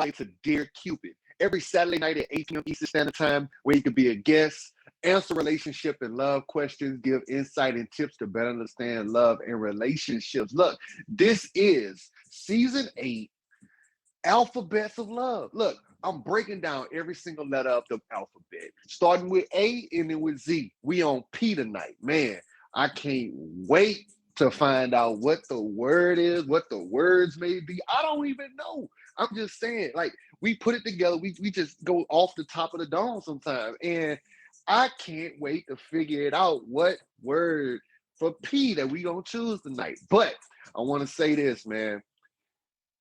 to Dear Cupid every Saturday night at 8 p.m. Eastern Standard Time, where you can be a guest, answer relationship and love questions, give insight and tips to better understand love and relationships. Look, this is season 8, Alphabets of Love. Look, I'm breaking down every single letter of the alphabet, starting with A and then with Z. We on P tonight. Man, I can't wait to find out what the word is, what the words may be. I don't even know. I'm just saying, like, we put it together. We just go off the top of the dome sometimes. And I can't wait to figure it out what word for P that we gonna choose tonight. But I want to say this, man.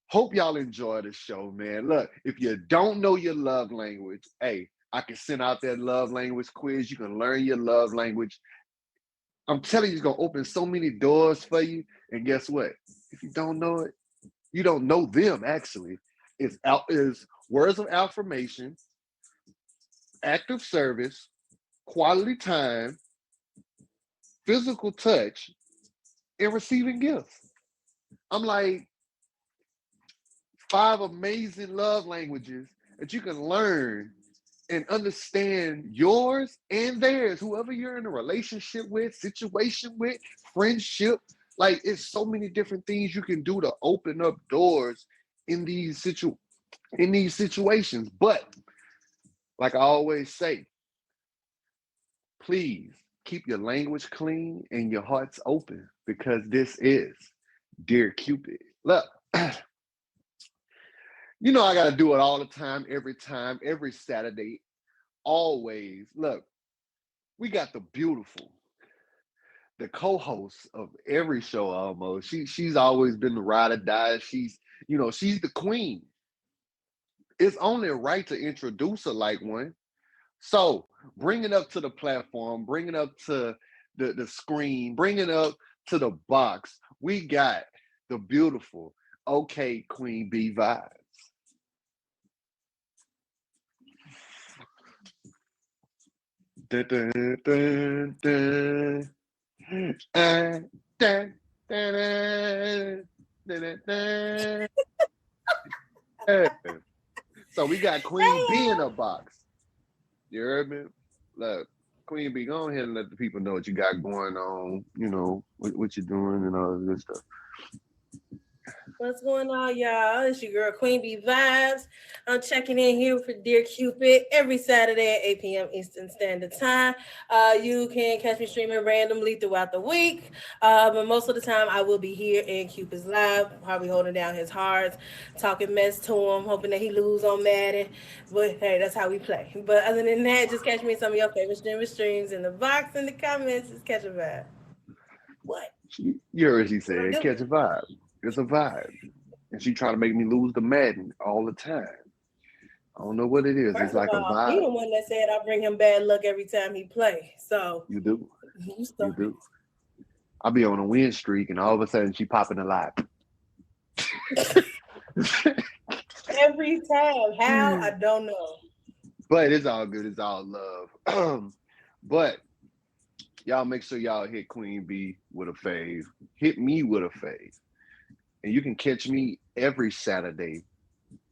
Hope y'all enjoy the show, man. Look, if you don't know your love language, hey, I can send out that love language quiz. You can learn your love language. I'm telling you, it's gonna open so many doors for you. And guess what? If you don't know it, you don't know them. Actually, it's words of affirmation, act of service, quality time, physical touch, and receiving gifts. I'm like, 5 amazing love languages that you can learn and understand yours and theirs, whoever you're in a relationship with, situation with, friendship. Like, it's so many different things you can do to open up doors in these situations. But like I always say, please keep your language clean and your hearts open, because this is Dear Cupid. Look, you know I got to do it all the time, every Saturday, always. Look, we got the beautiful, the co-host of every show almost. She's always been the ride or die. She's the queen. It's only right to introduce her like one. So bring it up to the platform, bring it up to the screen, bring it up to the box. We got the beautiful OK Queen B vibes. Dun, dun, dun, dun. Dun, dun, dun, dun, dun, dun. So we got Queen B in a box. You heard me? Look, Queen B, go ahead and let the people know what you got going on, what you're doing and all this good stuff. What's going on, y'all? It's your girl, Queen B Vibes. I'm checking in here for Dear Cupid every Saturday at 8 p.m. Eastern Standard Time. You can catch me streaming randomly throughout the week, but most of the time I will be here in Cupid's live, probably holding down his hearts, talking mess to him, hoping that he lose on Madden. But hey, that's how we play. But other than that, just catch me in some of your favorite streams in the box, in the comments. Just catch a vibe. What? You heard she said, catch a vibe. It's a vibe. And she trying to make me lose the Madden all the time. I don't know what it is. It's like a vibe. He the one that said I bring him bad luck every time he play. So you do. You do. I'll be on a win streak and all of a sudden she popping a lot. Every time. How? I don't know. But it's all good. It's all love. But y'all make sure y'all hit Queen B with a fave. Hit me with a fave. And you can catch me every Saturday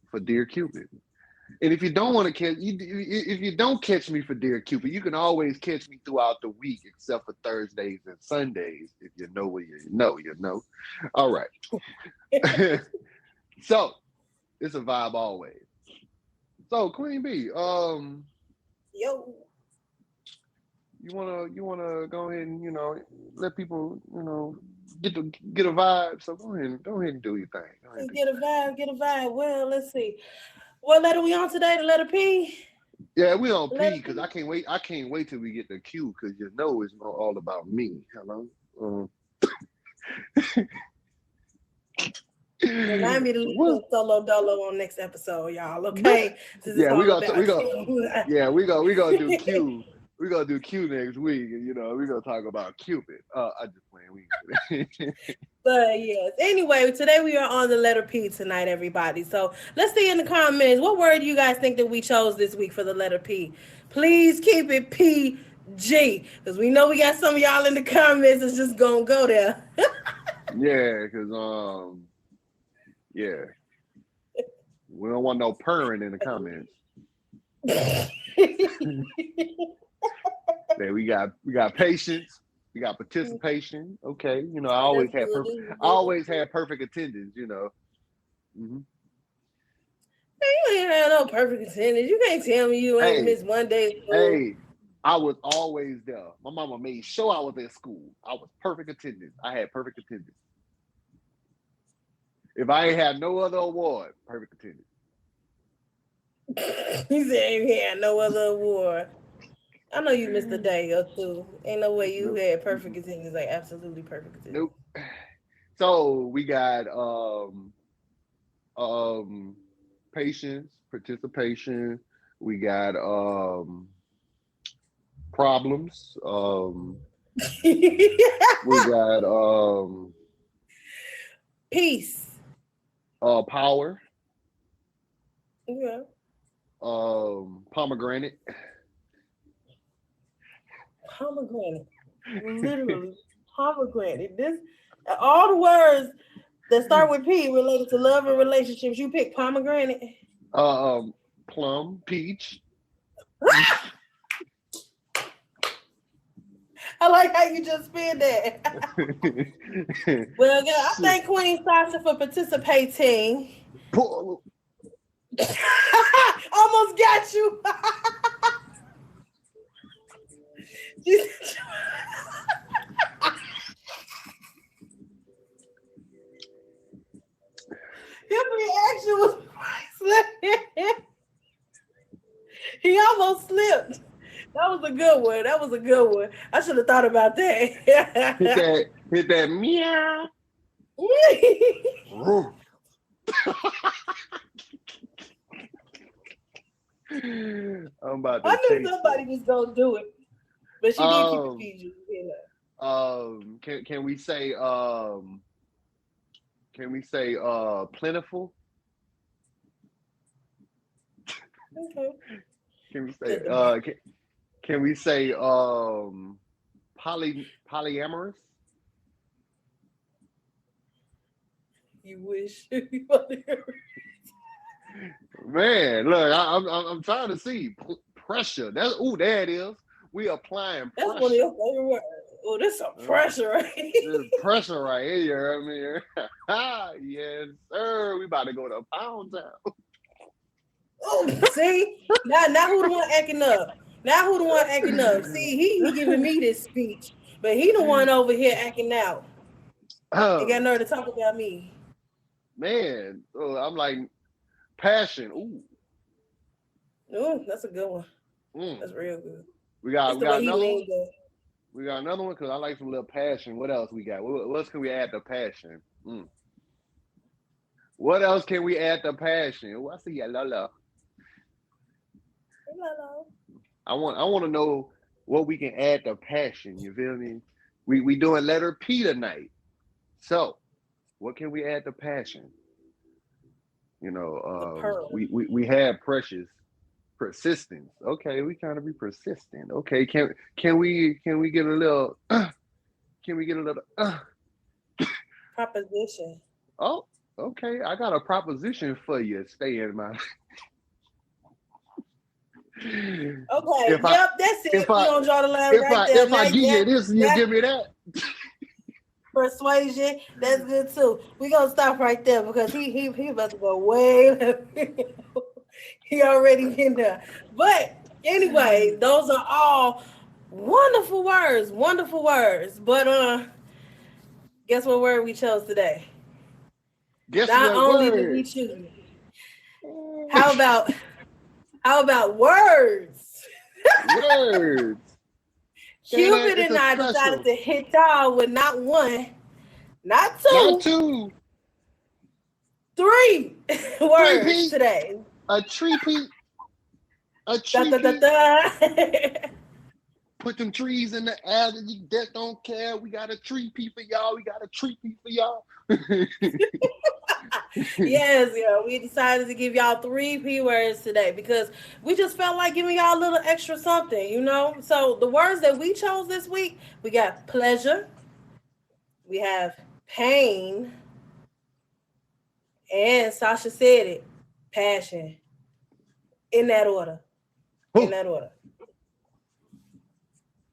for Dear Cupid. And if you don't want to if you don't catch me for Dear Cupid, you can always catch me throughout the week, except for Thursdays and Sundays. If you know what you know. All right. So it's a vibe always. So Queen B, yo. You wanna go ahead and let people get a vibe. So go ahead and do your thing. Get a vibe. Well, let's see. What letter we on today? The letter P. Yeah, we on P because I can't wait till we get to Q because it's all about me. Hello. Remind me to leave solo dolo on next episode, y'all. Okay. Yeah, we gonna do Q. We're gonna do Q next week, and we're gonna talk about Cupid. I just playing. But yes. Anyway, today we are on the letter P tonight, everybody. So let's see in the comments what word do you guys think that we chose this week for the letter P. Please keep it PG, because we know we got some of y'all in the comments that's just gonna go there. Yeah, because We don't want no purring in the comments. Man, we got patience. We got participation. Okay, you know, I always had perfect attendance. You know. Mm-hmm. You ain't had no perfect attendance. You can't tell me you ain't missed one day of school. Hey, I was always there. My mama made sure I was at school. I was perfect attendance. I had perfect attendance. If I ain't had no other award, perfect attendance. He said he had no other award. I know you missed a day or two. Ain't no way you had perfect attendance, like absolutely perfect attendance. Nope. So we got patience, participation. We got problems. We got peace. Power. Yeah. Pomegranate. Pomegranate. Literally pomegranate. This all the words that start with P related to love and relationships. You pick pomegranate. Plum, peach. I like how you just spin that. Well, yeah, I thank Queen Sasha for participating. Almost got you. His reaction was priceless. He almost slipped. That was a good one. I should have thought about that. hit that meow. I'm about to I knew somebody was gonna do it, but she did keep it PG. Can we say plentiful? Okay. Can we say polyamorous? You wish. Man, look, I'm trying to see pressure. There it is. We applying pressure. That's one of your favorite words. Oh, this some pressure, right? There's pressure right here. I mean, yes, sir. We about to go to Pound Town. Oh, see, now who the one acting up? See, he giving me this speech, but he the one over here acting out. He got nerve to talk about me. Man, I'm like passion. Ooh, that's a good one. That's real good. We got another one. We got another one because I like some little passion. What else we got? What else can we add to passion? What else can we add to passion? Oh, I see ya, Lala. Hello. I want to know what we can add to passion. You feel me? We doing letter P tonight. So, what can we add to passion? You know, we have precious persistence. Okay, we trying to be persistent. Okay, can we get a little proposition? Oh, okay. I got a proposition for you. Stay in my. Okay. That's it. We don't draw the line right there. If I give you this, you give me that. Persuasion, that's good too. We're gonna stop right there because he about to go way. He already in there. But anyway, those are all wonderful words. But guess what word we chose today? Not only did we choose. How about words? Words. Qupid and I decided to hit y'all with not one, not two, three words today. A tree-peat. Put them trees in the air that you just don't care. We got a tree-peat for y'all. Yes, we decided to give y'all 3 P words today because we just felt like giving y'all a little extra something, you know? So the words that we chose this week, we got pleasure, we have pain, and Sasha said it, passion. In that order. In that order.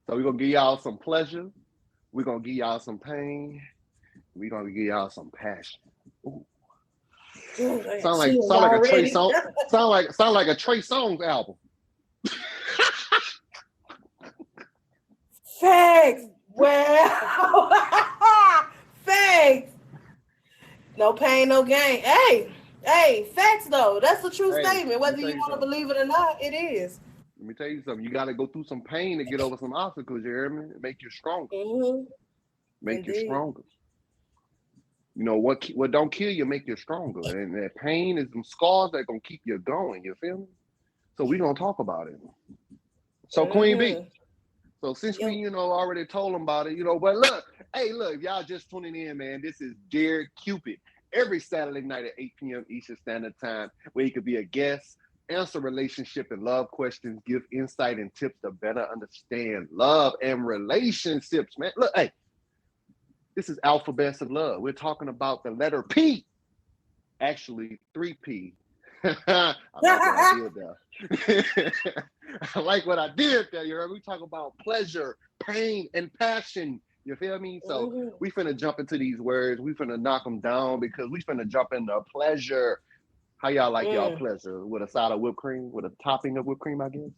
So we're gonna give y'all some pleasure. We're gonna give y'all some pain. We're gonna give y'all some passion. Ooh. Sound like a Trey song. sound like a Trey Songz album. Facts. Well, facts. No pain, no gain. Hey, facts though. That's a true statement. Whether you want to believe it or not, it is. Let me tell you something. You got to go through some pain to get over some obstacles. You hear me? Make you stronger. Mm-hmm. Make you stronger. You know what don't kill you make you stronger. And that pain is some scars that gonna keep you going. You feel me? So we gonna talk about it. So Queen B. So since we, already told them about it, but look, if y'all just tuning in, man, this is Dear Qupid. Every Saturday night at 8 p.m. Eastern Standard Time, where you could be a guest, answer relationship and love questions, give insight and tips to better understand love and relationships, man. Look, this is Alphabets of Love. We're talking about the letter P. Actually, 3P. I like what I did there. You heard me? We talk about pleasure, pain, and passion. You feel me? So we finna jump into these words. We finna knock them down because we finna jump into pleasure. How y'all like y'all pleasure? With a side of whipped cream? With a topping of whipped cream, I guess?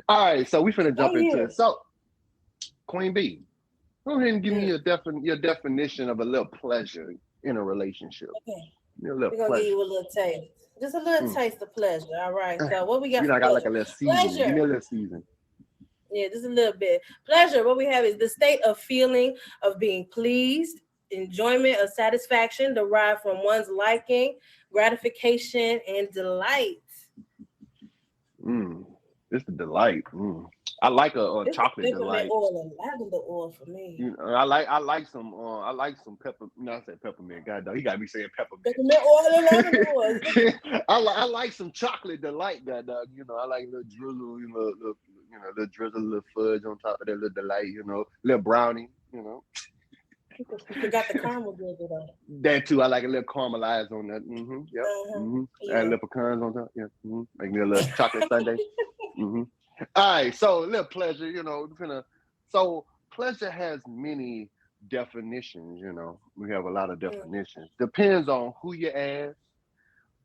All right, so we finna jump into it. So, Queen B, go ahead and give me your definition of a little pleasure in a relationship. Okay. We're gonna give you a little taste. Just a little taste of pleasure. All right. So what we got? I got like a little season. Pleasure. Give me a little season. Yeah, just a little bit. Pleasure. What we have is the state of feeling of being pleased, enjoyment or satisfaction derived from one's liking, gratification, and delight. It's the delight. I like a chocolate delight. Oil and lavender oil for me. I like some pepper. No, I said peppermint. God, dog, he got me saying peppermint. Peppermint oil and lavender oil. I like some chocolate delight. God, dog. I like a little drizzle. Little drizzle, little fudge on top of that little delight. Little brownie. You forgot the caramel drizzle though. That too. I like a little caramelized on that. Yep. Add little pecans on top. Yeah. Make me a little chocolate sundae. All right, so a little pleasure, so pleasure has many definitions, we have a lot of definitions. Depends on who you ask,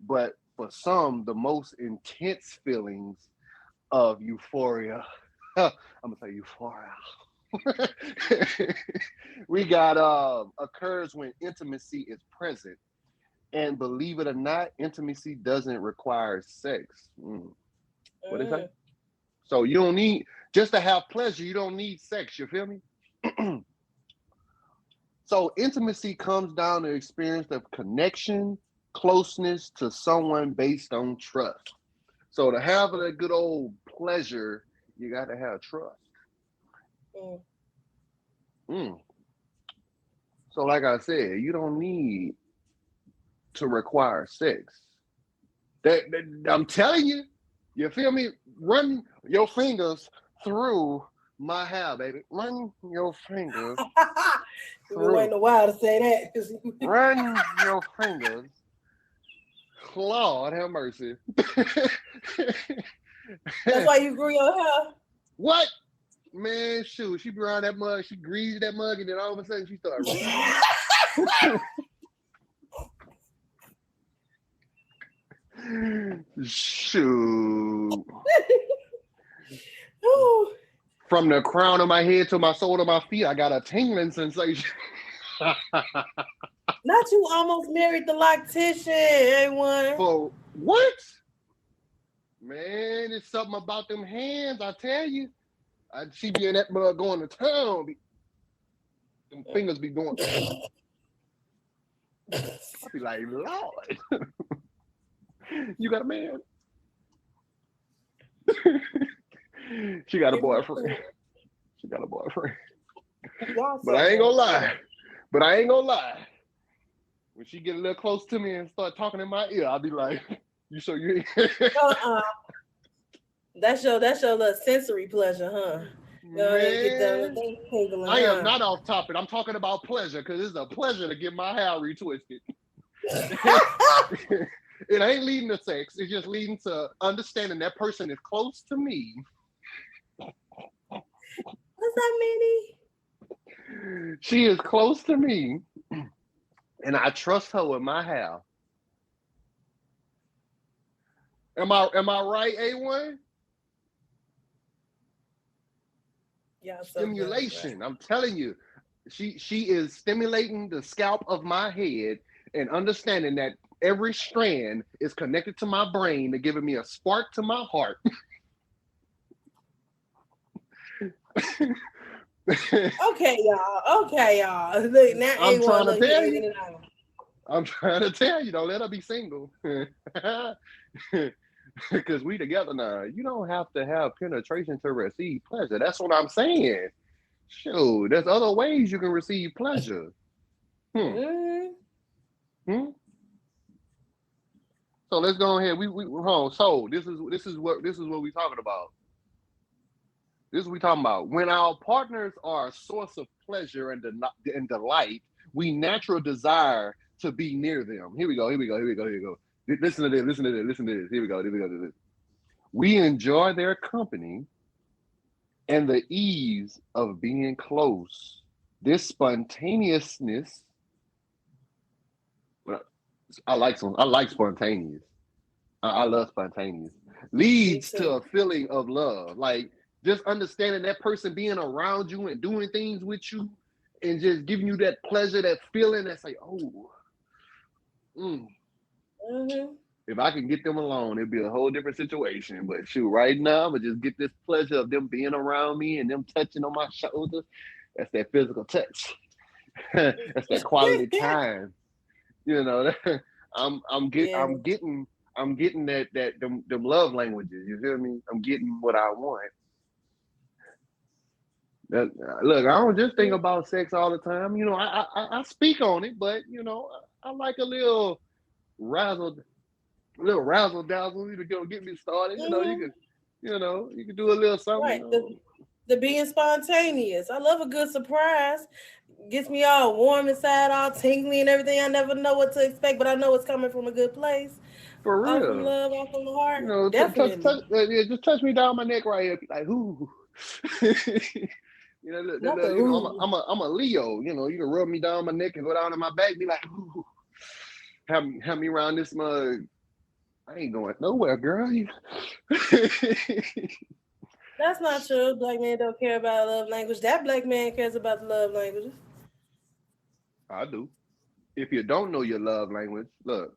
but for some, the most intense feelings of euphoria, I'm gonna say euphoria, we got occurs when intimacy is present, and believe it or not, intimacy doesn't require sex. What is that? So you don't need, just to have pleasure, you don't need sex, you feel me? So intimacy comes down to experience of connection, closeness to someone based on trust. So to have a good old pleasure, you got to have trust. So like I said, you don't need to require sex. That I'm telling you, you feel me? Run your fingers through my hair, baby. Run your fingers. We've been waiting a while to say that. Run your fingers. Lord have mercy. That's why you grew your hair. What? Man, shoot. She be around that mug. She greased that mug, and then all of a sudden she started shoot. From the crown of my head to my sole of my feet, I got a tingling sensation. Not you almost married the loctician, everyone. For what? Man, it's something about them hands, I tell you. She be in that mug going to town. Them fingers be going. I be like, Lord. You got a man? She got a boyfriend. She got a boyfriend. But I ain't gonna lie. When she get a little close to me and start talking in my ear, I'll be like, you sure you ain't? That's your little sensory pleasure, huh? Man, I am not off topic. I'm talking about pleasure because it's a pleasure to get my hair retwisted. It ain't leading to sex. It's just leading to understanding that person is close to me. What's that, Minnie? She is close to me, and I trust her with my hair. Am I right, A1? Yeah, so good, right? Stimulation. I'm telling you, she is stimulating the scalp of my head and understanding that every strand is connected to my brain and giving me a spark to my heart. Okay, y'all. Okay, y'all. Look, now I'm A1 trying to look he tell you. egging it on. I'm trying to tell you. Don't let her be single. Because we together now. You don't have to have penetration to receive pleasure. That's what I'm saying. Shoot, there's other ways you can receive pleasure. Hmm. Mm-hmm. Hmm. So let's go ahead. We hold on. So this is what we talking about. This is what we talking about. When our partners are a source of pleasure and delight, we natural desire to be near them. Here we go. Here we go. Here we go. Here we go. Listen to this. Listen to this. Listen to this. Here we go. Here we go. We enjoy their company and the ease of being close. This spontaneousness, well, I like spontaneous. I love spontaneous. Me Leads to too. a feeling of love. Like just understanding that person being around you and doing things with you and just giving you that pleasure, that feeling that's like, oh, mm, Mm-hmm. if I can get them alone, it'd be a whole different situation. But shoot, right now, I'm gonna just get this pleasure of them being around me and them touching on my shoulder. That's that physical touch. That's that quality time. You know, Yeah. I'm getting them love languages. You feel me? I'm getting what I want. That, look, I don't just think about sex all the time. You know, I speak on it, but you know, I like razzle, a little razzle dazzle to go get me started. Mm-hmm. You could do a little something. You Right. know, The being spontaneous. I love a good surprise. Gets me all warm inside, all tingly and everything. I never know what to expect, but I know it's coming from a good place. for All from real. love, all from the heart. You know, Definitely. yeah, just touch me down my neck right here. Be like, ooh. Not the ooh. I'm a Leo. You know, you can rub me down my neck and go down on my back. Be like, ooh, have me around this mug. I ain't going nowhere, girl. That's not true. Black men don't care about love language. That black man cares about the love languages. I do. If you don't know your love language, look,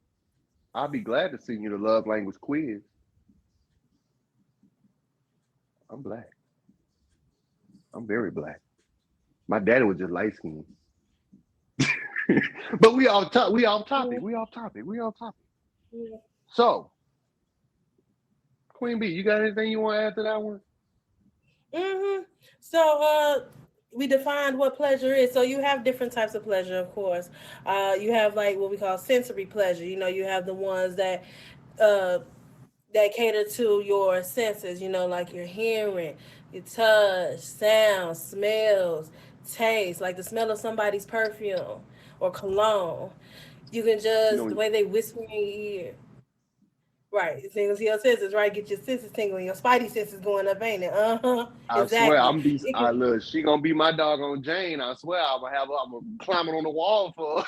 I'll be glad to send you the love language quiz. I'm black. I'm very black. My daddy was just light skinned. But we off topic. Yeah. We off topic. We off topic. Yeah. So, Queen B, you got anything you want to add to that one? Mm-hmm. So we defined what pleasure is. So you have different types of pleasure, of course. You have like what we call sensory pleasure. You know, you have the ones uh that cater to your senses, you know, like your hearing, your touch, sound, smells, taste, like the smell of somebody's perfume or cologne. You can You just know, the way they whisper in your ear. Right. It tingles your senses, right? Get your senses tingling. Your spidey senses going up, ain't it? Uh-huh. I swear Exactly. I look, she gonna be my dog on Jane. I swear I'm gonna climbing on the wall for her.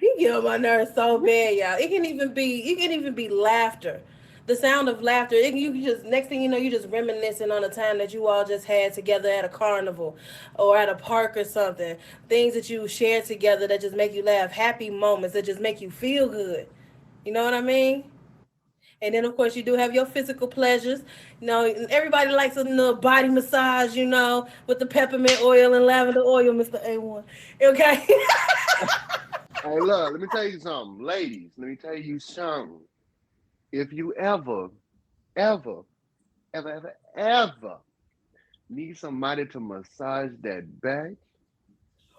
You get on my nerves so bad, y'all. It can even be laughter. The sound of laughter. You can just next thing you know, you just reminiscing on a time that you all just had together at a carnival or at a park or something. Things that you shared together that just make you laugh. Happy moments that just make you feel good. You know what I mean? And then of course you do have your physical pleasures. You know, everybody likes a little body massage, you know, with the peppermint oil and lavender oil, Mr. A1. Okay. Hey, look, let me tell you something, ladies. Let me tell you something. If you ever, ever need somebody to massage that back,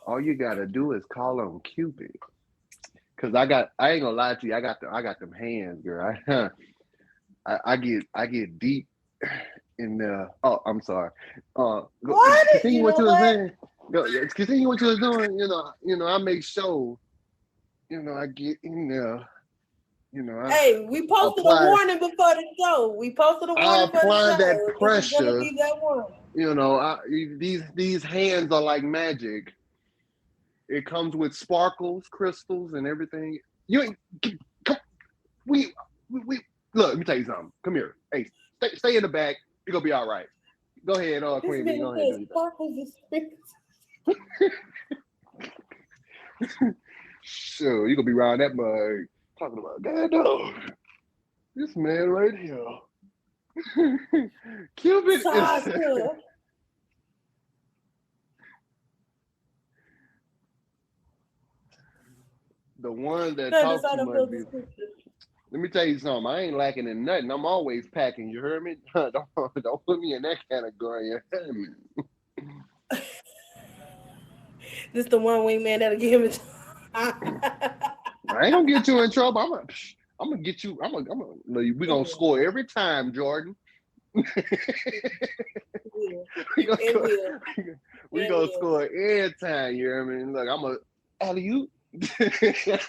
all you gotta do is call on Cupid. Cause I ain't gonna lie to you, I got them hands, girl. I get deep in the. Oh, I'm sorry. What? Continue You what know you were what? saying. Continue what you was doing. I make sure. I get in there. Hey, we I posted a apply. warning before the show. We posted a I warning for the apply that show. This is gonna pressure. be that one. These hands are like magic. It comes with sparkles, crystals, and everything. You ain't come. We look. Let me tell you something. Come here. Hey, stay in the back. You're gonna be all right. Go ahead, This Queen B. man Go ahead, says do your sparkles and sprinkles. thing. Sure, you gonna be around that mug talking about God no. This man right here. Cupid is Sasha. the one that No, talks decide too to much. build the scripture. Let me tell you something. I ain't lacking in nothing. I'm always packing. You heard me? Don't put me in that category. You heard me? This the one wingman that'll give him. I ain't gonna get you in trouble. I'm gonna get you. We It gonna will. score every time, Jordan. we It will. gonna It score. will. We It gonna will. score every time. You hear me? Look, I'm a alley oop,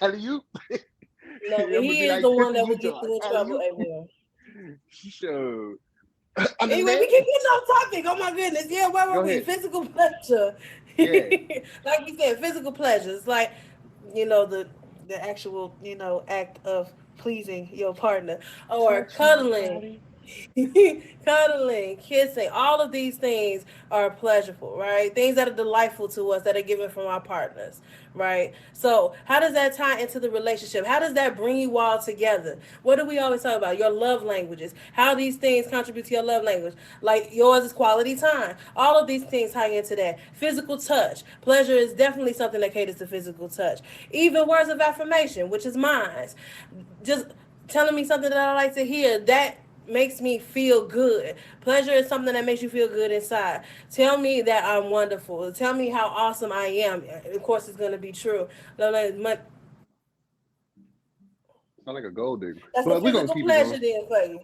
alley oop. No, but I'm gonna he be is like the one Chrissy that will get Utah, you in alley trouble, oop. A Will. So Anyway, understand? we keep getting off topic. Oh my goodness. Yeah, where were Go we? ahead. Physical pleasure. Yeah. Like we said, physical pleasure. It's like, the actual, act of pleasing your partner. Or Touch my cuddling. body. Cuddling, kissing, all of these things are pleasurable, right? Things that are delightful to us that are given from our partners, right? So, how does that tie into the relationship? How does that bring you all together? What do we always talk about? Your love languages. How these things contribute to your love language. Like yours is quality time. All of these things tie into that. Physical touch. Pleasure is definitely something that caters to physical touch. Even words of affirmation, which is mine. Just telling me something that I like to hear. That makes me feel good. Pleasure is something that makes you feel good inside. Tell me that I'm wonderful. Tell me how awesome I am. Of course, it's going to be true. That's Sound like a gold digger. the But we're gonna physical keep it pleasure going. then for you.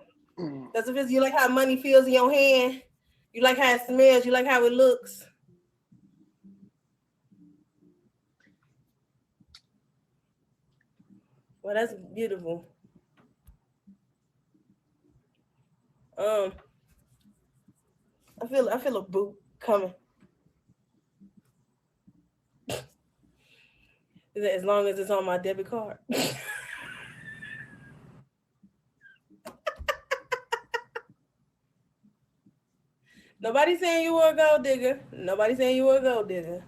That's the physical. You like how money feels in your hand. You like how it smells. You like how it looks. Well, that's beautiful. Um, I feel a boot coming. As long as it's on my debit card. Nobody saying you were a gold digger. Nobody saying you were a gold digger.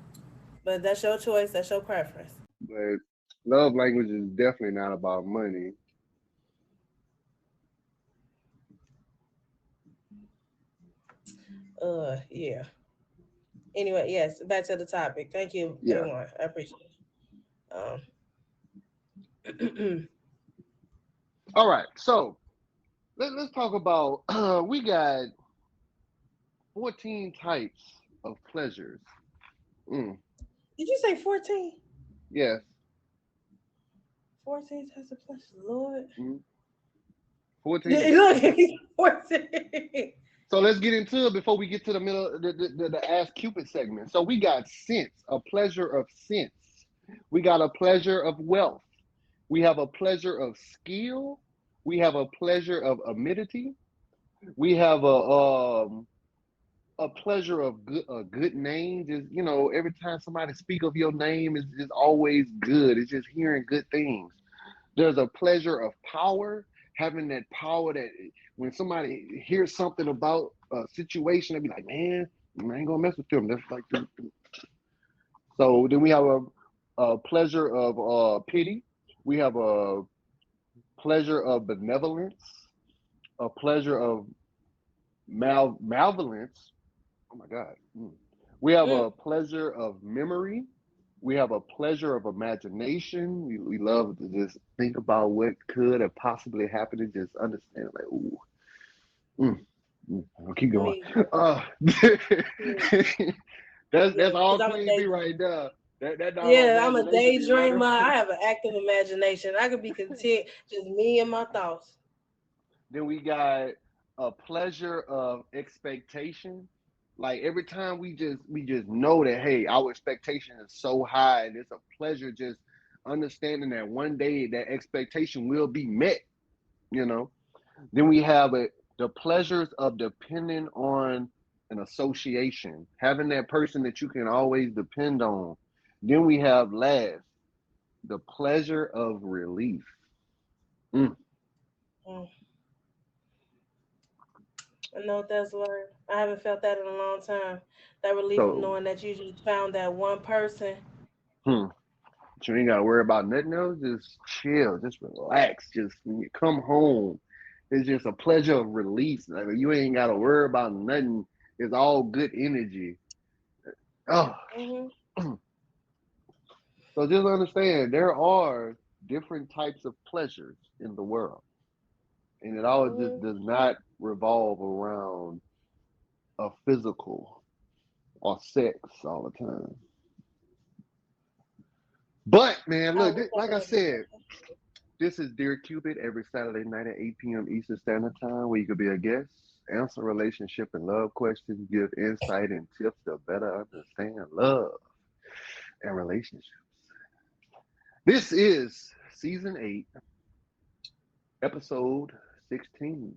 But that's your choice. That's your preference. But love language is definitely not about money. Yeah. Anyway, yes. Back to the topic. Thank you, Yeah. A1. I appreciate it. All right. So let's talk about we got 14 types of pleasures. Mm, Did you say 14? yes. 14 types of pleasure, Lord. Mm, Yeah, 14. look, 14. So let's get into it before we get to the middle the Ask Cupid segment. So we got sense, a pleasure of sense. We got a pleasure of wealth. We have a pleasure of skill. We have a pleasure of amenity. We have a pleasure of good a good name. Just every time somebody speak of your name is always good. It's just hearing good things. There's a pleasure of power, having that power that when somebody hears something about a situation, they be like, man, I ain't gonna mess with them. That's like so. Then we have a pleasure of pity. We have a pleasure of benevolence, a pleasure of malevolence. Oh my God. Mm. We have Mm, a pleasure of memory. We have a pleasure of imagination. We love to just think about what could have possibly happened and just understand, like, ooh, I'll keep let going. me, Uh, mm, that's yeah, all because I'm a Queen B day. right there. That dog Yeah, I'm a imagination be running. daydreamer. I have an active imagination. I could be content, just me and my thoughts. Then we got a pleasure of expectation. Like every time we just know that hey, our expectation is so high, and it's a pleasure just understanding that one day that expectation will be met, you know. Then we have the pleasures of depending on an association, having that person that you can always depend on. Then we have last, the pleasure of relief. Mm. Mm. I know what that's like. I haven't felt that in a long time. That relief of So, knowing that you just found that one person. hmm, so you ain't gotta worry about nothing else. Just chill, just relax. Just when you come home, it's just a pleasure of release. Like you ain't gotta worry about nothing. It's all good energy. Oh, Hmm. so just understand there are different types of pleasures in the world, and it all just Hmm. does not revolve around a physical or sex all the time. But man, I look, was like I talking said, this is Dear Cupid every Saturday night at 8 p.m. Eastern Standard Time, where you could be a guest, answer relationship and love questions, give insight and tips to better understand love and relationships. This is season 8, episode 16.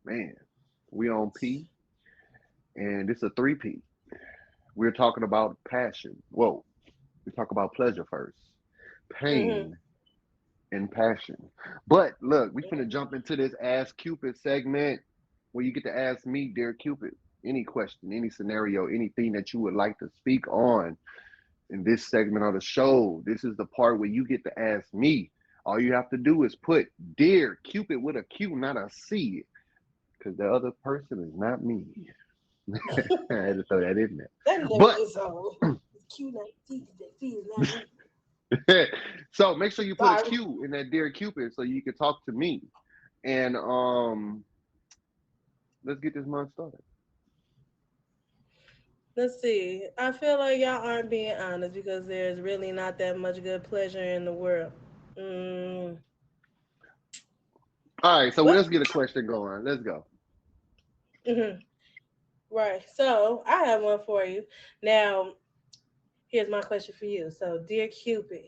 Man, we on P, and it's a 3P. We're talking about passion. Whoa, we talk about pleasure first, about. pain, and passion. But look, we finna jump into this Ask Cupid segment where you get to ask me, dear Cupid, any question, any scenario, anything that you would like to speak on in this segment of the show. This is the part where you get to ask me. All you have to do is put dear Cupid with a Q, not a C, because the other person is not me. I had to throw that in there. That never But is so. It's cute like teeth that feels not me. so make sure you put a Sorry. Q in that dear Cupid so you can talk to me. And let's get this month started. Let's see. I feel like y'all aren't being honest because there's really not that much good pleasure in the world. Mm. All right, so What? let's get a question going. Let's go. Hmm. Right. So I have one for you. Now, here's my question for you. So, dear Cupid,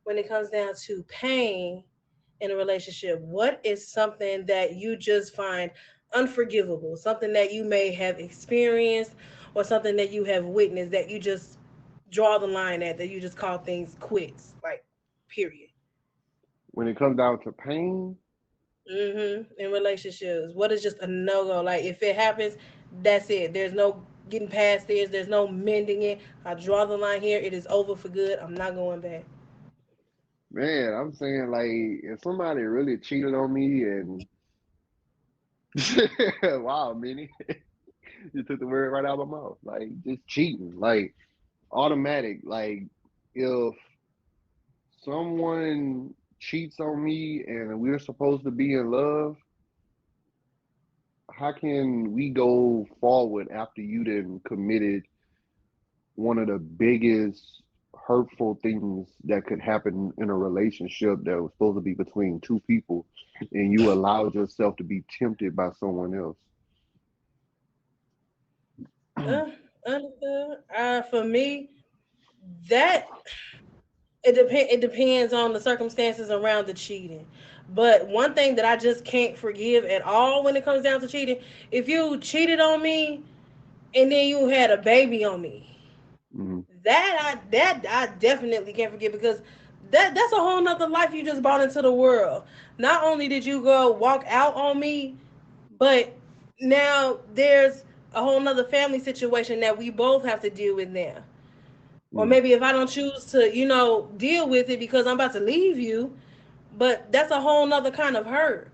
when it comes down to pain in a relationship, what is something that you just find unforgivable? Something that you may have experienced or something that you have witnessed that you just draw the line at, that you just call things quits, like, period. When it comes down to pain, In relationships, what is just a no-go? Like, if it happens, that's it. There's no getting past this. There's no mending it. I draw the line here. It is over for good. I'm not going back. man, I'm saying like if somebody really cheated on me and wow, Minnie, you took the word right out of my mouth. Like just cheating, like automatic. Like if someone cheats on me and we're supposed to be in love, how can we go forward after you then committed one of the biggest hurtful things that could happen in a relationship that was supposed to be between two people and you allowed yourself to be tempted by someone else? Uh, Understood. For me, that it depends on the circumstances around the cheating. But one thing that I just can't forgive at all when it comes down to cheating, if you cheated on me and then you had a baby on me, Mm-hmm. that I definitely can't forget because that's a whole nother life you just brought into the world. Not only did you go walk out on me, but now there's a whole nother family situation that we both have to deal with now. Or Mm-hmm. maybe if I don't choose to, deal with it because I'm about to leave you, but that's a whole nother kind of hurt.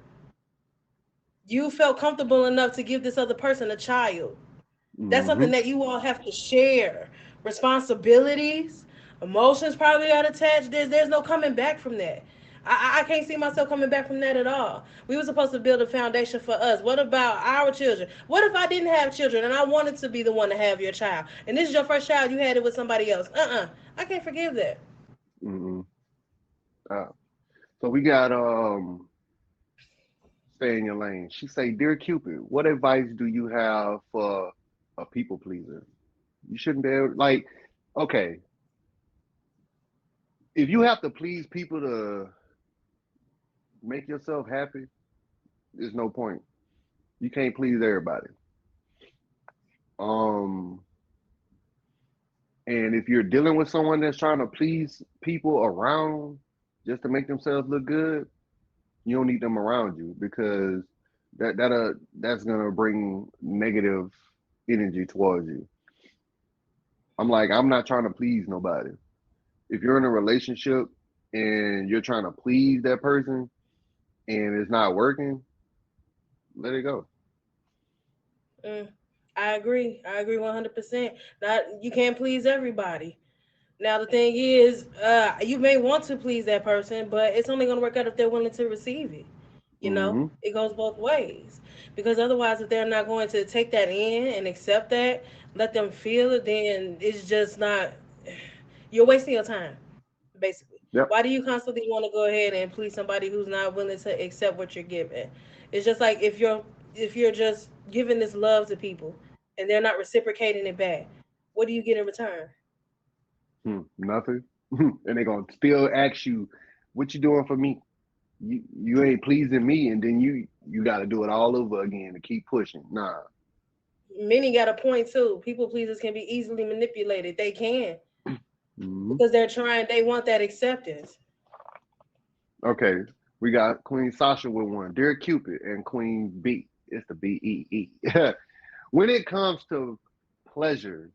You felt comfortable enough to give this other person a child. That's something Mm-hmm. that you all have to share. Responsibilities, emotions probably got attached. There's no coming back from that. I can't see myself coming back from that at all. We were supposed to build a foundation for us. What about our children? What if I didn't have children and I wanted to be the one to have your child? And this is your first child, you had it with somebody else. I can't forgive that. Mm-hmm. Uh, so we got stay in your lane. She say, dear Cupid, what advice do you have for a people pleaser? You shouldn't be able, like, okay, if you have to please people to make yourself happy, there's no point. You can't please everybody. Um, and if you're dealing with someone that's trying to please people around just to make themselves look good, you don't need them around you because that's gonna bring negative energy towards you. I'm not trying to please nobody. If you're in a relationship and you're trying to please that person and it's not working, let it go. Mm, I agree. I agree 100%. Not you can't please everybody. Now the thing is, you may want to please that person, but it's only going to work out if they're willing to receive it. You know, Hmm. it goes both ways. Because otherwise, if they're not going to take that in and accept that, let them feel it, then it's just not. You're wasting your time, basically. Yep. Why do you constantly want to go ahead and please somebody who's not willing to accept what you're giving? It's just like if you're just giving this love to people and they're not reciprocating it back, what do you get in return? Nothing. And they're gonna still ask you, what you doing for me? You ain't pleasing me, and then you got to do it all over again to keep pushing. Nah. Many got a point too. People pleasers can be easily manipulated. They can Hmm. because they're trying. They want that acceptance. Okay, we got Queen Sasha with one. Dear Cupid and Queen B. It's the BEE. When it comes to pleasures,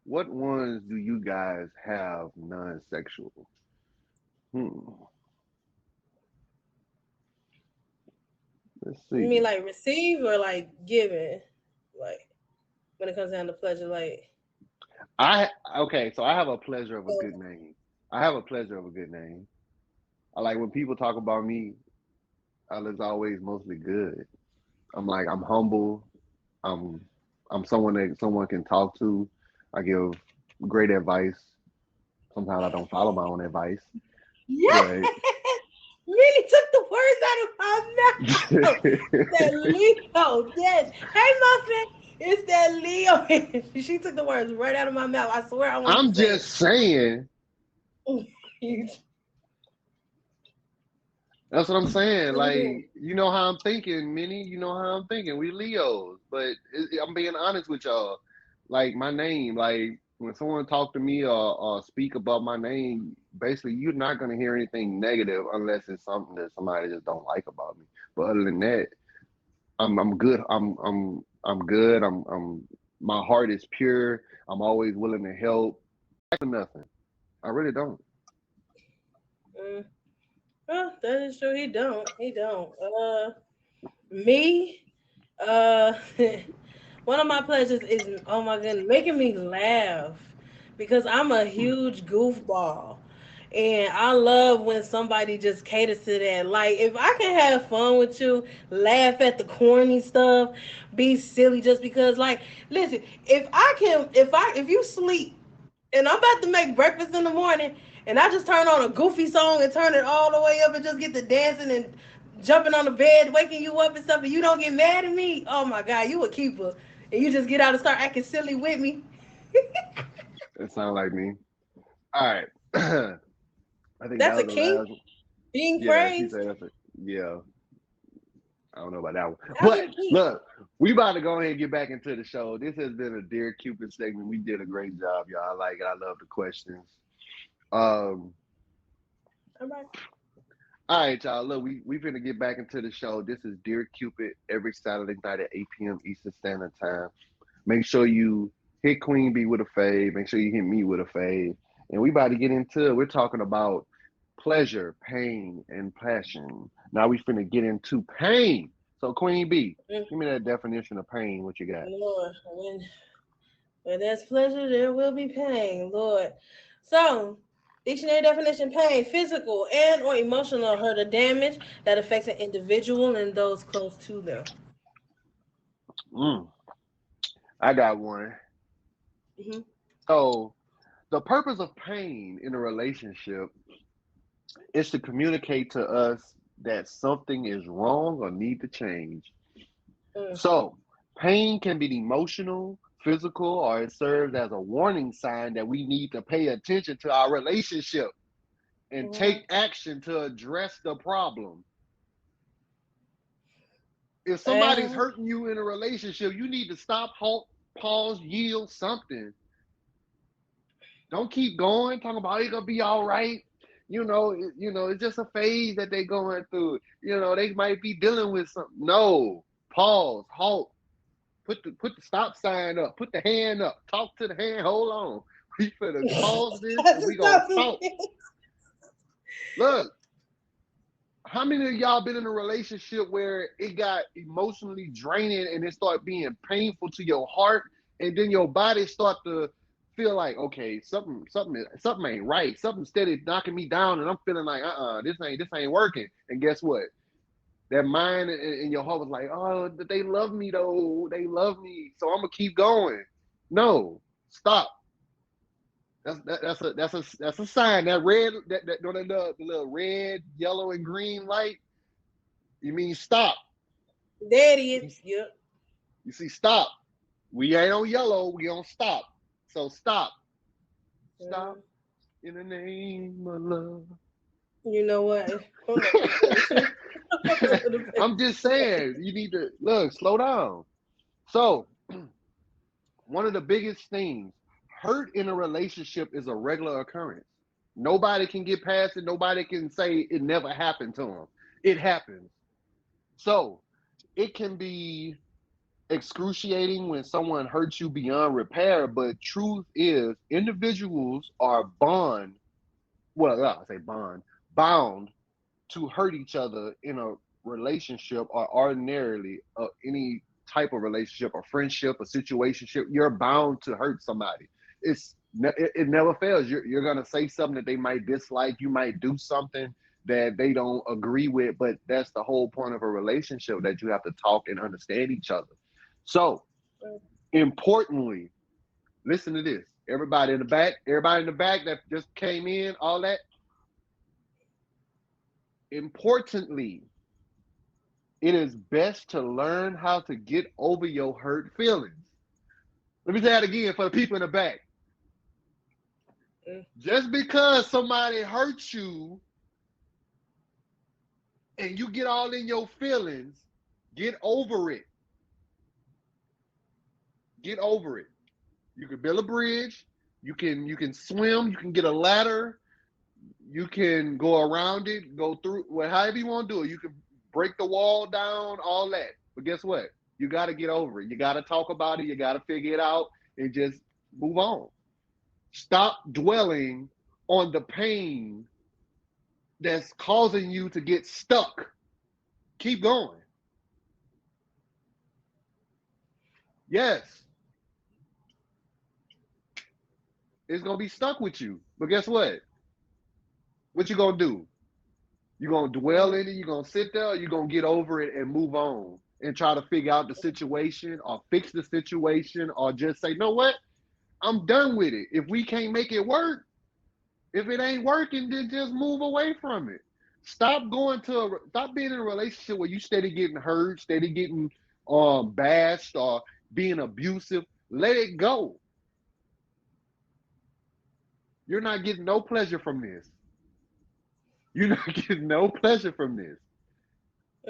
what ones do you guys have non-sexual? Hmm. Let's You see. mean like receive or like giving? Like when it comes down to pleasure, like I okay, so I have a pleasure of a oh, good name. I have a pleasure of a good name. I like when people talk about me, it's always mostly good. I'm humble. I'm I'm someone that someone can talk to. I give great advice. Sometimes I don't follow my own advice, yeah, but really took the words out of my mouth. That Leo, yes. Hey, Muffin, it's that Leo. She took the words right out of my mouth. I swear I wanted to I'm say just saying. it. That's what I'm saying. Like, you know how I'm thinking, Minnie. You know how I'm thinking. We Leos, but I'm being honest with y'all. Like my name, like when someone talk to me or speak about my name, basically you're not gonna hear anything negative unless it's something that somebody just don't like about me. But other than that, I'm good. I'm good. I'm my heart is pure. I'm always willing to help. For nothing. I really don't. Mm. Well, that is true. He don't. He don't. Me. Uh, one of my pleasures is, oh my goodness, making me laugh because I'm a huge goofball. And I love when somebody just caters to that. Like, if I can have fun with you, laugh at the corny stuff, be silly just because, like, listen, if you sleep and I'm about to make breakfast in the morning and I just turn on a goofy song and turn it all the way up and just get to dancing and jumping on the bed, waking you up and stuff, and you don't get mad at me, oh my God, you a keeper. And you just get out and start acting silly with me. It sounds like me. All right. I think that That's was a the kink, last one. being Yeah, she praised. said that's it. Yeah, I don't know about that one. That's a But kink. look, we about to go ahead and get back into the show. This has been a Dear Cupid segment. We did a great job, y'all. I like it. I love the questions. Um, All right. all right, y'all. Look, we finna get back into the show. This is Dear Cupid every Saturday night at 8 p.m. Eastern Standard Time. Make sure you hit Queen Bee with a fade. Make sure you hit me with a fade. And we about to get into it. We're talking about pleasure, pain, and passion. Now we finna get into pain. So Queen Bee, Mm, give me that definition of pain. What you got? Lord, when there's pleasure, there will be pain, Lord. So, dictionary definition: pain, physical and or emotional hurt or damage that affects an individual and those close to them. Mm, I got one. Hmm. So the purpose of pain in a relationship is to communicate to us that something is wrong or need to change. Mm. So, pain can be emotional, physical, or it serves as a warning sign that we need to pay attention to our relationship. and Mhm. take action to address the problem. If somebody's And hurting you in a relationship, you need to stop, halt, pause, yield, something. Don't keep going, talking about it's gonna be all right. It's just a phase that they going through. They might be dealing with something. No, pause, halt, put the stop sign up, put the hand up, talk to the hand. Hold on, we finna pause this and that's we gonna not the talk. thing. Look, how many of y'all been in a relationship where it got emotionally draining and it started being painful to your heart, and then your body start to feel like, okay, something ain't right, something steady knocking me down, and I'm feeling like, this ain't working. And guess what? That mind and your heart was like, oh, they love me though, they love me, so I'm gonna keep going. No, stop. That's a sign. That red, the little red, yellow, and green light. You mean stop? There it is. You, Yep. you see, stop. We ain't on yellow. We on stop. So stop. Stop Mhm. in the name of love. You know what? I'm not gonna play with you. I'm not gonna play I'm with just saying, you need to look, slow down. So, one of the biggest things, hurt in a relationship is a regular occurrence. Nobody can get past it. Nobody can say it never happened to them. It happens. So, it can be excruciating when someone hurts you beyond repair, but truth is individuals are bound to hurt each other in a relationship, or ordinarily any type of relationship or friendship or situationship. You're bound to hurt somebody. It never fails. You're gonna say something that they might dislike. You might do something that they don't agree with, but that's the whole point of a relationship, that you have to talk and understand each other. So, importantly, listen to this. Everybody in the back that just came in, all that. Importantly, it is best to learn how to get over your hurt feelings. Let me say that again for the people in the back. Mm. Just because somebody hurts you and you get all in your feelings, get over it. Get over it. You can build a bridge. You can swim. You can get a ladder. You can go around it, go through, well, however you want to do it. You can break the wall down, all that. But guess what? You got to get over it. You got to talk about it. You got to figure it out and just move on. Stop dwelling on the pain that's causing you to get stuck. Keep going. Yes, it's going to be stuck with you. But guess what? What you going to do? You're going to dwell Mhm. in it. You're going to sit there. You're going to get over it and move on and try to figure out the situation or fix the situation, or just say, no, what? I'm done with it. If we can't make it work, if it ain't working, then just move away from it. Stop being in a relationship where you steady getting hurt, steady getting bashed, or being abusive. Let it go. You're not getting no pleasure from this. You're not getting no pleasure from this.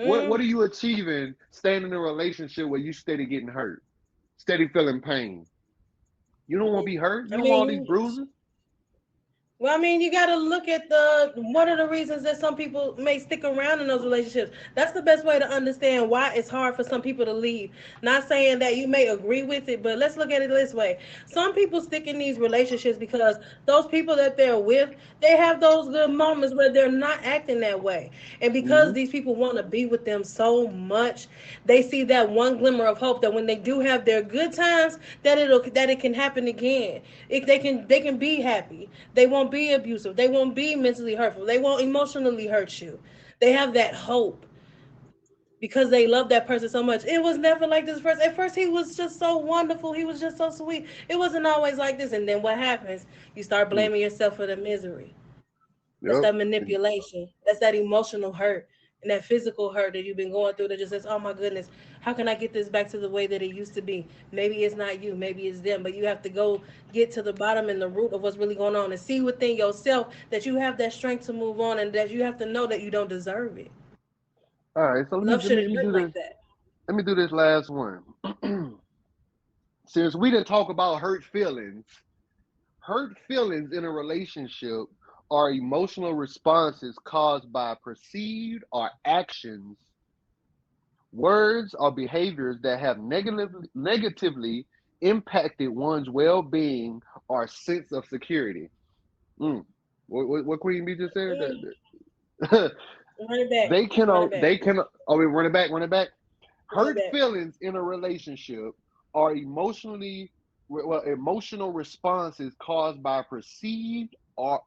What Mm. are you achieving staying in a relationship where you steady getting hurt, steady feeling pain? You don't want to be hurt. You I don't want all these mean, bruises. well, I mean, you got to look at the one of the reasons that some people may stick around in those relationships. That's the best way to understand why it's hard for some people to leave. Not saying that you may agree with it, but let's look at it this way. Some people stick in these relationships because those people that they're with, they have those good moments where they're not acting that way. And because Mm-hmm. these people want to be with them so much, they see that one glimmer of hope that when they do have their good times, that it can happen again. They can be happy. They won't be abusive. They won't be mentally hurtful. They won't emotionally hurt you. They have that hope because they love that person so much. It was never like this first. At first, he was just so wonderful. He was just so sweet. It wasn't always like this. And then what happens? You start Mm. blaming yourself for the misery. That's Yep. that manipulation. That's that emotional hurt. and that physical hurt that you've been going through that just says, oh my goodness, how can I get this back to the way that it used to be? Maybe it's not you, maybe it's them, but you have to go get to the bottom and the root of what's really going on and see within yourself that you have that strength to move on and that you have to know that you don't deserve it. All right, so Love let me, shouldn't hurt do like this. that. Let me do this last one. Since we didn't talk about hurt feelings in a relationship are emotional responses caused by perceived or actions, words, or behaviors that have negatively impacted one's well-being or sense of security. Mm. What Queen B just said? Mm, run it back. Run it back. They can. Oh, we run it back. Run it Hurt back. feelings in a relationship are emotional responses caused by perceived uh,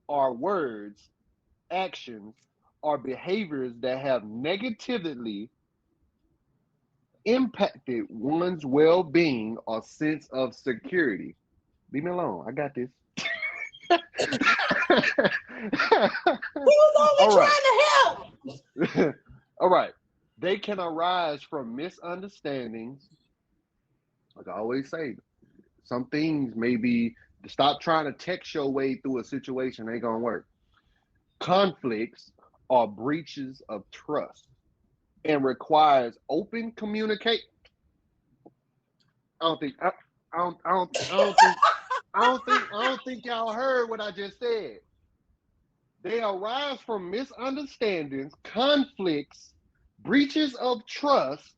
or words, actions, or behaviors that have negatively impacted one's well-being or sense of security. Leave me alone. I got this. He was All only right. trying to help. All right. They can arise from misunderstandings. Like I always say, some things maybe stop trying to text your way through a situation ain't gonna work. Conflicts or breaches of trust and requires open communication. I don't think I don't think y'all heard what I just said. They arise from misunderstandings, conflicts, breaches of trust,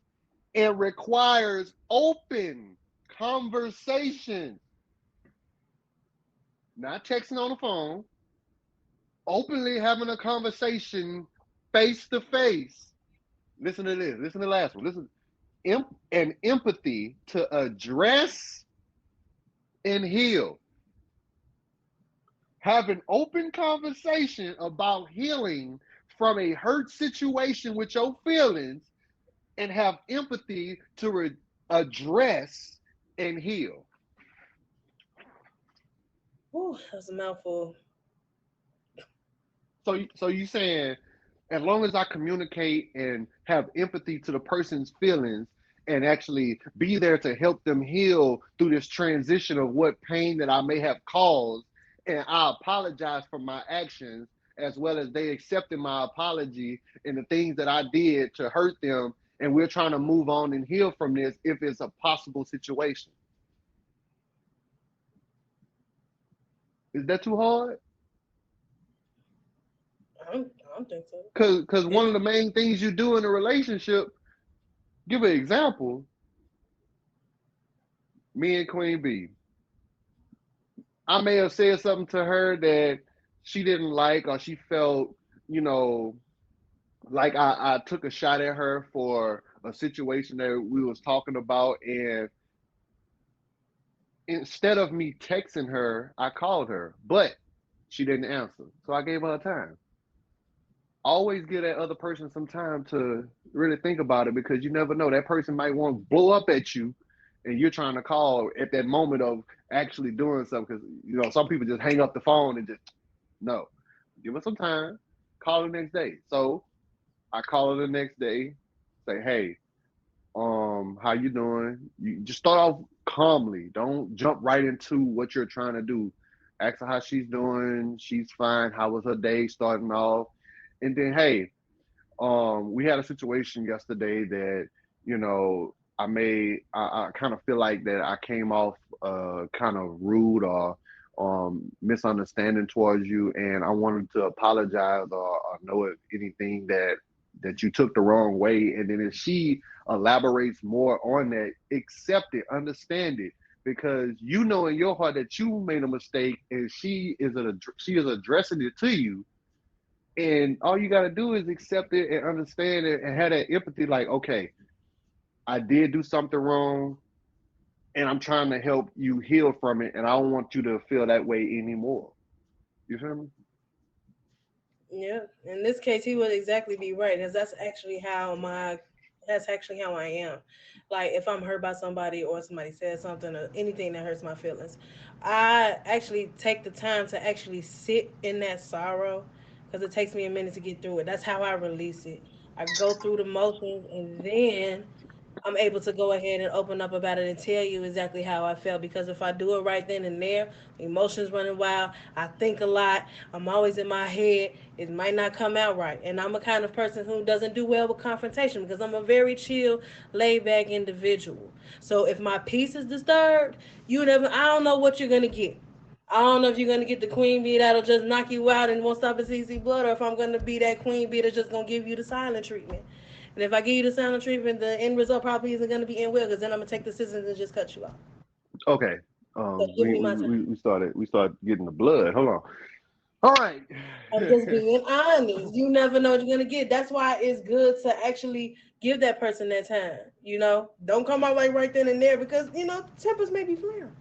and requires open conversation, not texting on the phone, openly having a conversation face to face. Listen to this. Listen to the last one. Listen, and empathy to address and heal. Have an open conversation about healing from a hurt situation with your feelings and have empathy to address and heal. Ooh, that's a mouthful. So you saying as long as I communicate and have empathy to the person's feelings and actually be there to help them heal through this transition of what pain that I may have caused, and I apologize for my actions as well as they accepted my apology and the things that I did to hurt them, and we're trying to move on and heal from this if it's a possible situation. Is that too hard? I don't think so. Because one It's of the main things you do in a relationship, give an example, me and Queen B. I may have said something to her that she didn't like or she felt, you know, like I took a shot at her for a situation that we was talking about, and instead of me texting her, I called her, but she didn't answer. So I gave her time. Always give that other person some time to really think about it because you never know. That person might want to blow up at you and you're trying to call at that moment of actually doing something because, some people just hang up the phone and just, no. Give her some time. Call her the next day. So I call her the next day, say, hey, how you doing? You just start off calmly. Don't jump right into what you're trying to do. Ask her how she's doing. She's fine. How was her day starting off? And then, hey, we had a situation yesterday that, I kind of feel like that I came off kind of rude or misunderstanding towards you, and I wanted to apologize or know if anything that you took the wrong way. And then if she elaborates more on that, accept it, understand it, because you know in your heart that you made a mistake, and she is addressing it to you, and all you got to do is accept it and understand it and have that empathy. Like, okay, I did do something wrong and I'm trying to help you heal from it. And I don't want you to feel that way anymore. You feel me? yeah. In this case, he would exactly be right, because that's actually how my That's actually how I am. Like if I'm hurt by somebody or somebody says something or anything that hurts my feelings, I actually take the time to actually sit in that sorrow because it takes me a minute to get through it. That's how I release it. I go through the motions and then I'm able to go ahead and open up about it and tell you exactly how I felt. Because if I do it right then and there, emotions running wild, I think a lot, I'm always in my head, it might not come out right. And I'm a kind of person who doesn't do well with confrontation because I'm a very chill, laid back individual. So if my peace is disturbed, I don't know what you're gonna get. I don't know if you're gonna get the queen bee that'll just knock you out and won't stop at CC blood, or if I'm gonna be that queen bee that's just gonna give you the silent treatment. And if I give you the silent treatment, the end result probably isn't gonna be in well, because then I'm gonna take the scissors and just cut you off. Okay. So give me my time. We started getting the blood. Hold on. All right. I'm just being honest. You never know what you're gonna get. That's why it's good to actually give that person that time. Don't come out like right then and there because tempers may be flaring.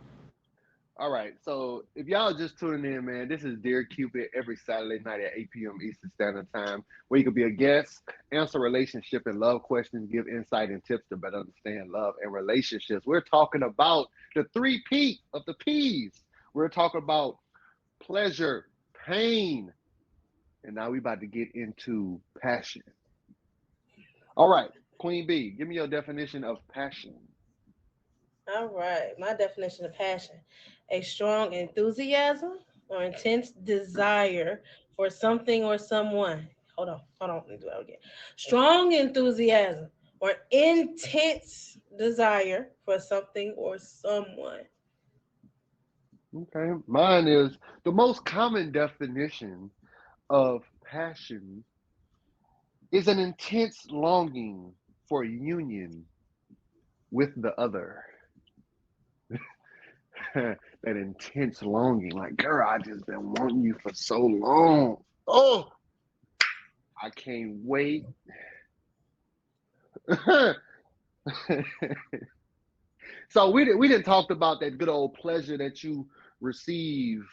All right. So if y'all just tuning in, man, this is Dear Cupid every Saturday night at 8 p.m. Eastern Standard Time, where you can be a guest, answer relationship and love questions, give insight and tips to better understand love and relationships. We're talking about the three P of the P's. We're talking about pleasure, pain, and now we about to get into passion. All right, Queen B, give me your definition of passion. All right. My definition of passion: a strong enthusiasm or intense desire for something or someone. Hold on. Let me do that again. Strong enthusiasm or intense desire for something or someone. Okay, mine is the most common definition of passion is an intense longing for union with the other. That intense longing, like, girl, I just been wanting you for so long. Oh, I can't wait. So we didn't talk about that good old pleasure that you receive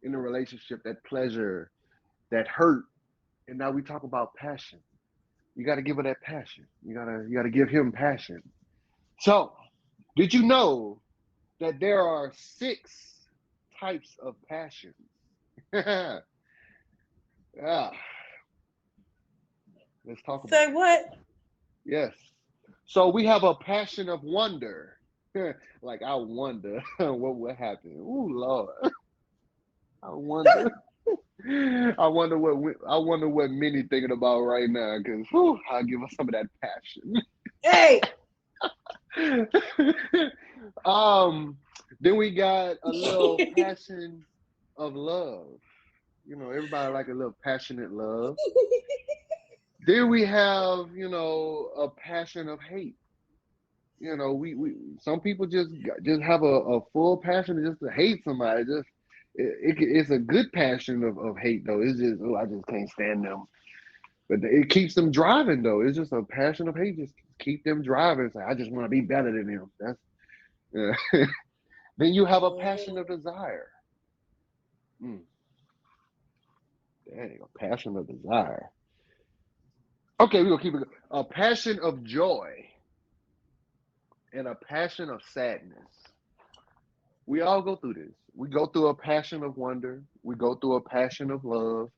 in a relationship, that pleasure, that hurt, and now we talk about passion. You got to give her that passion. You got to give him passion. So, did you know that there are 6 types of passions? Yeah, let's talk about Say what? it. Yes. So we have a passion of wonder. Like I wonder what would happen. Ooh, Lord, I wonder. I wonder what many thinking about right now. Cause I'll give us some of that Hey! passion. um, then we got a little passion of love. Everybody like a little passionate love. Then we have, a passion of hate. We some people just have a full passion just to hate somebody. It's a good passion of hate though. It's just, oh, I just can't stand them. But it keeps them driving though. It's just a passion of hate. Just keep them driving. It's like, I just want to be better than him. That's Then you have a passion of desire. Mm, dang, a passion of desire. Okay, we're gonna keep it. A passion of joy and a passion of sadness. We all go through this. We go through a passion of wonder. We go through a passion of love,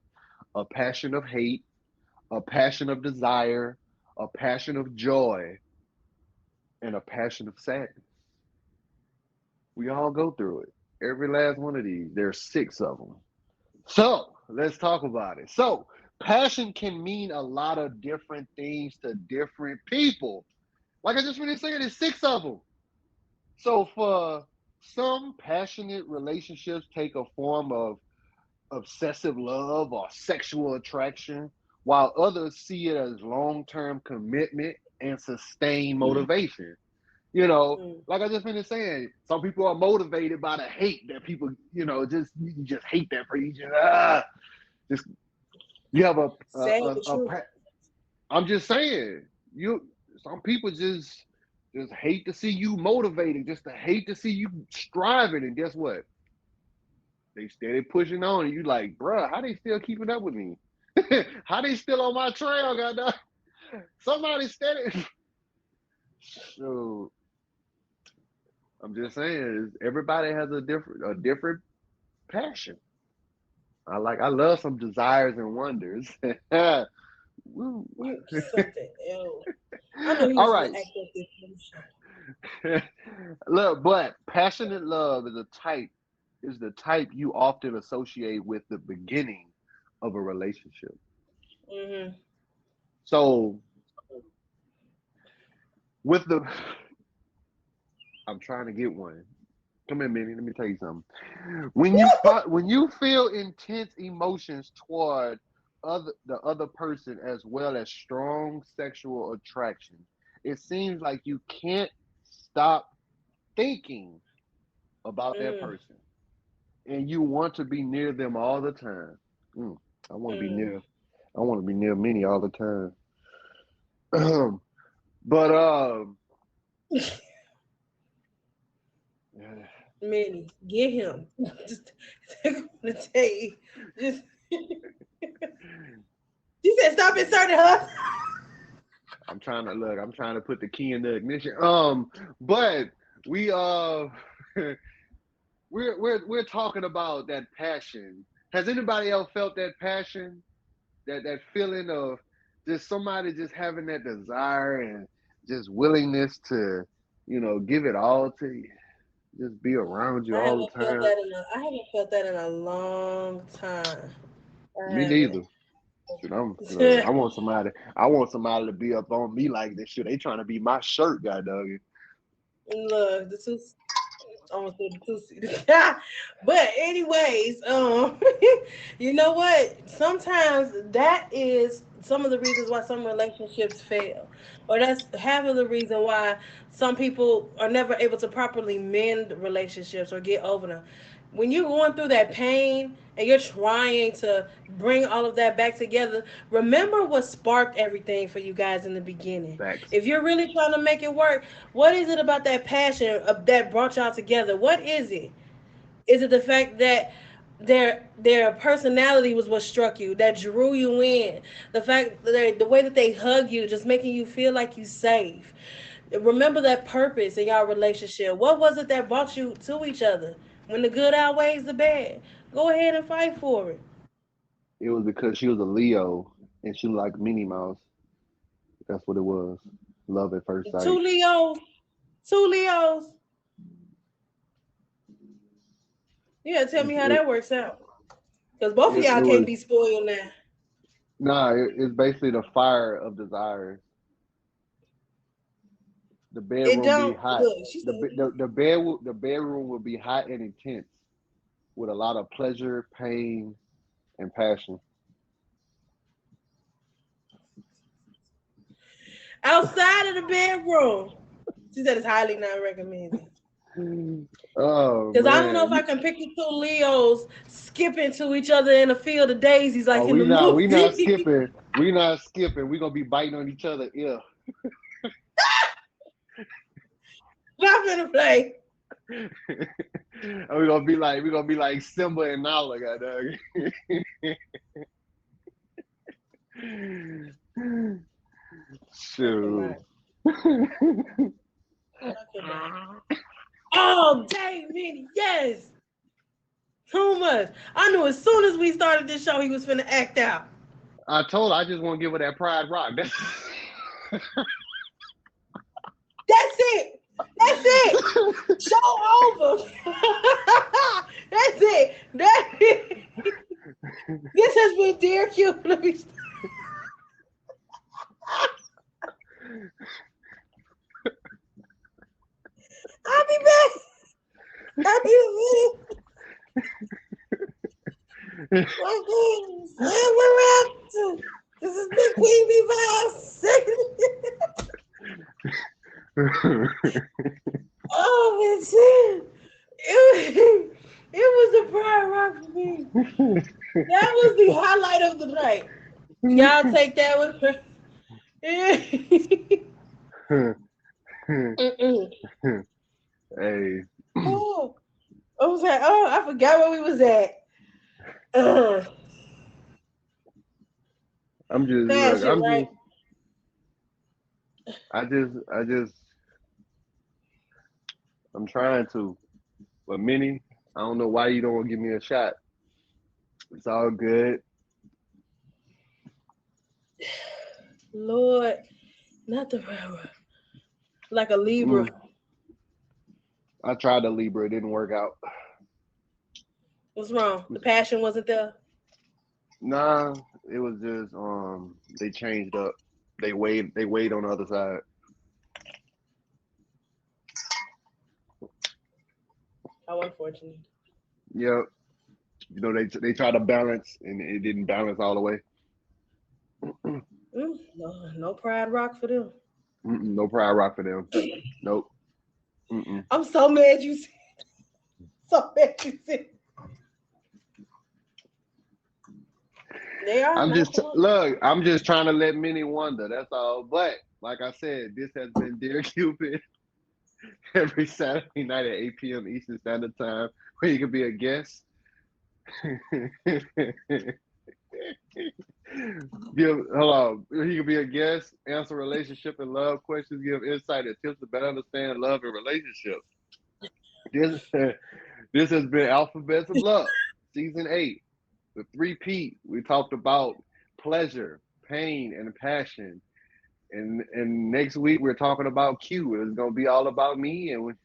a passion of hate, a passion of desire, a passion of joy, and a passion of sadness. We all go through it. Every last one of these. There's 6 of them. So let's talk about it. So passion can mean a lot of different things to different people. Like I just finished saying, there's 6 of them. So for some, passionate relationships take a form of obsessive love or sexual attraction, while others see it as long-term commitment and sustained motivation. Like I just finished saying, some people are motivated by the hate that people, you just hate that for you. Just you have Sad but true. I'm just saying, some people just hate to see you motivated, just to hate to see you striving, and guess what? They steady pushing on, and you like, bruh, how they still keeping up with me? How they still on my trail, goddamn? Somebody steady. So I'm just saying, everybody has a different passion. I love some desires and wonders. Woo. Something else. I know he All was gonna right. act up this whole show. Look, but passionate love is the type you often associate with the beginning of a relationship. Mm-hmm. So with the I'm trying to get one. Come here, Minnie. Let me tell you something. When you feel intense emotions toward the other person as well as strong sexual attraction, it seems like you can't stop thinking about that Mm, person, and you want to be near them all the time. Mm, I want to be mm. near. I want to be near Minnie all the time. but Minnie, get him. Just I'm gonna tell you. Just she said, stop inserting her. I'm trying to look. I'm trying to put the key in the ignition. But we we're talking about that passion. Has anybody else felt that passion? That feeling of just somebody just having that desire and just willingness to, give it all to you. Just be around you all the time. I haven't felt that in a long time. I Me haven't. neither. Shit, look, I want somebody to be up on me like this shit. They trying to be my shirt, god dog. Look, this is almost said the pussy. But anyways, you know what? Sometimes that is some of the reasons why some relationships fail, or that's half of the reason why some people are never able to properly mend relationships or get over them. When you're going through that pain and you're trying to bring all of that back together, remember what sparked everything for you guys in the beginning. Facts. If you're really trying to make it work, what is it about that passion that brought y'all together? What is it? Is it the fact that their personality was what struck you, that drew you in? The fact that the way that they hug you, just making you feel like you safe. Remember that purpose in y'all relationship. What was it that brought you to each other? When the good outweighs the bad, go ahead and fight for it. It was because she was a Leo and she liked Minnie Mouse. That's what it was. Love at first Two sight. Leos, two Leos. You gotta tell It me how it that works out. Because both of it y'all can't was be spoiled now. nah. It's basically the fire of desire. The It bedroom be don't hot. look. She The bedroom will be hot and intense with a lot of pleasure, pain, and passion. outside of the bedroom. She said it's highly not recommended. Oh Because I don't know man. if I can picture two Leos skipping to each other in a field of daisies like Oh, in the we not movie. skipping. We not skipping. We gonna be biting on each other. Yeah. Not gonna play. we gonna be like Simba and Nala, goddamn. I Shoot. cannot. I cannot. Oh, dang, Minnie, yes. Too much. I knew as soon as we started this show, he was finna act out. I told her I just want to give her that pride rock. That's it. That's it. Show over. That's it. That's it. This has been Dear Cute. Let me stop. I'll be back. I'll be back. My goodness. And we're out. This is Big Queen Bee Vibes. Oh, man, shit. It was a pride rock for me. That was the highlight of the night. Y'all take that with her. Mm-mm. Hey, Oh, I was like, oh, I forgot where we was at. Uh, I'm just look. fashion, right? I just, I'm trying to. But Minnie, I don't know why you don't want to give me a shot. It's all good. Lord, not the railroad. Like a Libra. I tried the Libra, it didn't work out. What's wrong? The passion wasn't there. Nah, it was just they changed up. They weighed on the other side. How unfortunate. Yep. You know, they tried to balance and it didn't balance all the way. No pride rock for them. No pride rock for them. Nope. Mm-mm. I'm so mad you said. So mad you said. They are. I'm just trying to let many wonder. That's all. But like I said, this has been Dear Cupid every Saturday night at 8 p.m. Eastern Standard Time, where you can be a guest. Hello. He could be a guest, answer relationship and love questions, give insight and tips to better understand love and relationships. This this has been Alphabets of Love, Season 8. The 3P. We talked about pleasure, pain, and passion. And next week we're talking about Q. It's gonna be all about me and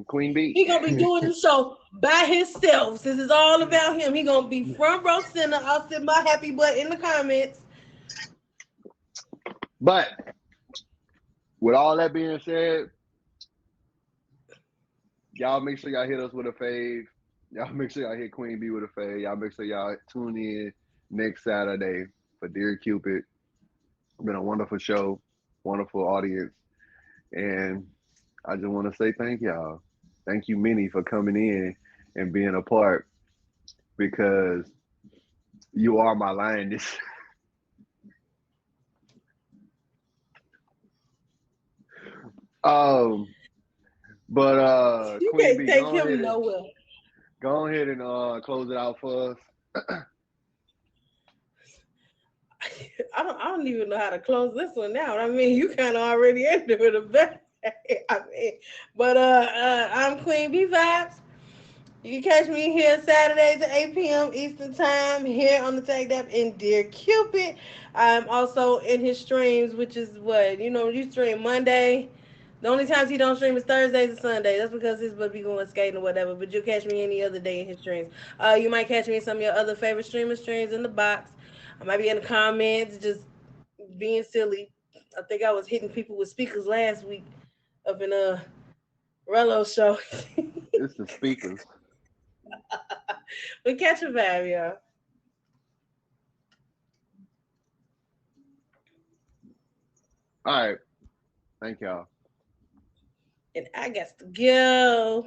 Queen B. He gonna be doing the show by himself. This is all about him. He gonna be front row center. I'll send my happy butt in the comments. But with all that being said, y'all make sure y'all hit us with a fave. Y'all make sure y'all hit Queen B with a fave. Y'all make sure y'all tune in next Saturday for Dear Cupid. It's been a wonderful show, wonderful audience. And I just want to say thank y'all. Thank you, Minnie, for coming in and being a part because you are my lioness. But You Queen can't B, take him nowhere. Go ahead and close it out for us. I don't even know how to close this one out. I mean, you kind of already ended with a bang. I mean, but I'm Queen B Vibes. You can catch me here Saturdays at 8 p.m. Eastern Time here on the Tag Dap in Dear Cupid. I'm also in his streams, which is what, you stream Monday. The only times he don't stream is Thursdays and Sundays. That's because he's supposed to be going skating or whatever. But you'll catch me any other day in his streams. You might catch me in some of your other favorite streams in the box. I might be in the comments just being silly. I think I was hitting people with speakers last week up in Rello's show. It's the speakers. But catch a vibe, y'all. All right. Thank y'all. And I got to go.